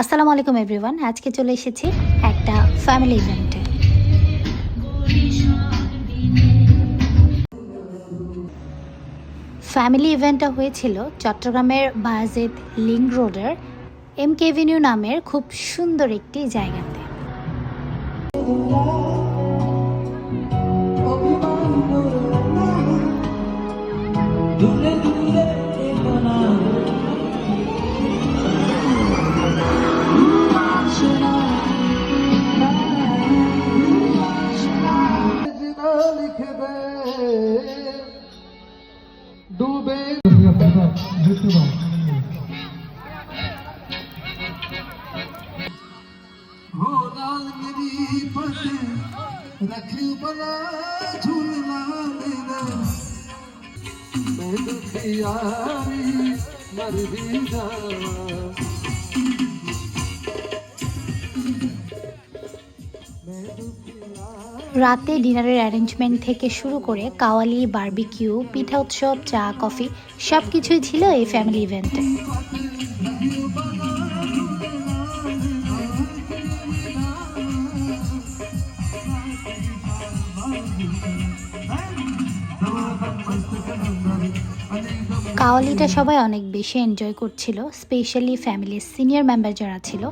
আসসালামু আলাইকুম এভরিওয়ান। আজকে চলে এসেছি একটা ফ্যামিলি ইভেন্টে। ফ্যামিলি ইভেন্টটা হয়েছিল চট্টগ্রামের বায়াজিদ লিংক রোডের এমকে এভিনিউ নামের খুব সুন্দর একটি জায়গাতে। রাতে ডিনারের অ্যারেঞ্জমেন্ট থেকে শুরু করে কাওয়ালি, বারবিকিউ, পিঠা উৎসব, চা, কফি সব কিছুই ছিল এই ফ্যামিলি ইভেন্টে। কাওয়ালিটা সবাই অনেক বেশি এনজয় করছিল, স্পেশালি ফ্যামিলির সিনিয়র মেম্বার যারা ছিল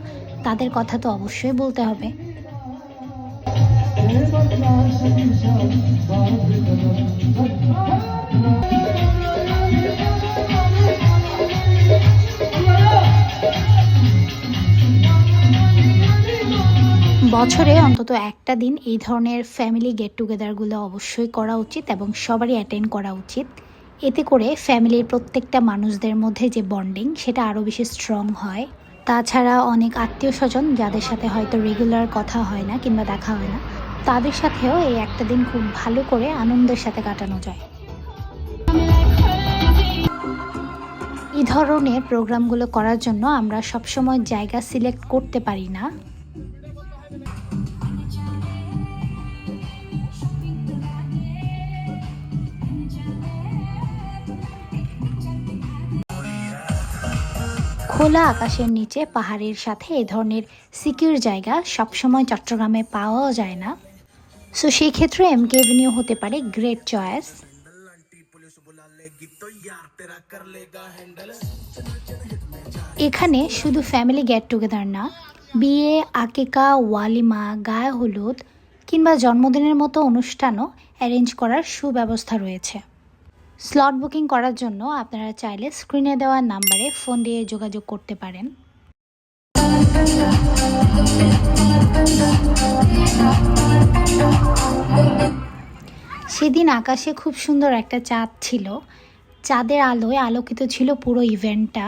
তাদের কথা তো অবশ্যই বলতে হবে। বছরে অন্তত একটা দিন এই ধরনের ফ্যামিলি গেট টুগেদারগুলো অবশ্যই করা উচিত এবং সবারই অ্যাটেন্ড করা উচিত। এতে করে ফ্যামিলির প্রত্যেকটা মানুষদের মধ্যে যে বন্ডিং সেটা আরও বেশি স্ট্রং হয়। তাছাড়া অনেক আত্মীয় স্বজন যাদের সাথে হয়তো রেগুলার কথা হয় না কিংবা দেখা হয় না, তাদের সাথেও এই একটা দিন খুব ভালো করে আনন্দের সাথে কাটানো যায়। এই ধরনের প্রোগ্রামগুলো করার জন্য আমরা সবসময় জায়গা সিলেক্ট করতে পারি না। খোলা আকাশের নিচে পাহাড়ের সাথে এই ধরনের সিকিউর জায়গা সবসময় চট্টগ্রামে পাওয়াও যায় না। সো সেই ক্ষেত্রে এমকে এভিনিউ হতে পারে গ্রেট চয়েস। এখানে শুধু ফ্যামিলি গেট টুগেদার না, বিয়ে, আকিকা, ওয়ালিমা, গায়ে হলুদ কিংবা জন্মদিনের মতো অনুষ্ঠানও অ্যারেঞ্জ করার সুব্যবস্থা রয়েছে। স্লট বুকিং করার জন্য আপনারা চাইলে স্ক্রিনে দেওয়া নাম্বারে ফোন দিয়ে যোগাযোগ করতে পারেন। সেদিন আকাশে খুব সুন্দর একটা চাঁদ ছিল, চাঁদের আলোয় আলোকিত ছিল পুরো ইভেন্টটা।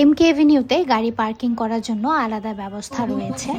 এমকে এভিনিউতে গাড়ি পার্কিং করার জন্য আলাদা ব্যবস্থা রয়েছে।